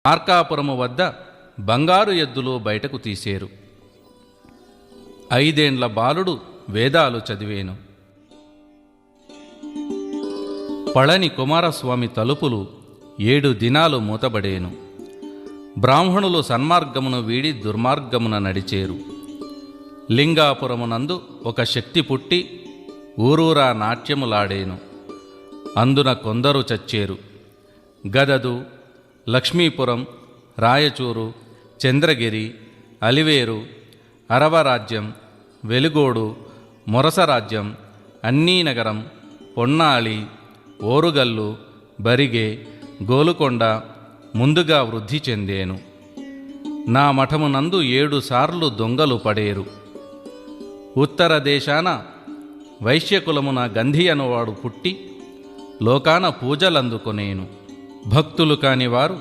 మార్కాపురము వద్ద బంగారు ఎద్దులు బయటకు తీసేరు. 5 ఏండ్ల బాలుడు వేదాలు చదివేను. పళని కుమారస్వామి తలుపులు 7 దినాలు మూతబడేను. బ్రాహ్మణులు సన్మార్గమును వీడి దుర్మార్గమున నడిచేరు. లింగాపురమునందు ఒక శక్తి పుట్టి ఊరూరా నాట్యములాడేను. అందున కొందరు చచ్చేరు. గదదు, లక్ష్మీపురం, రాయచూరు, చంద్రగిరి, అలివేరు, అరవరాజ్యం, వెలుగోడు, మొరసరాజ్యం, అన్నీనగరం, పొన్నాళి, ఓరుగల్లు, బరిగే, గోలుకొండ ముందుగా వృద్ధి చెందేను. నా మఠమునందు 7 సార్లు దొంగలు పడేరు. ఉత్తర దేశాన వైశ్యకులమున గంధి అనువాడు పుట్టి లోకాన పూజలందుకొనేను. భక్తులు కానివారు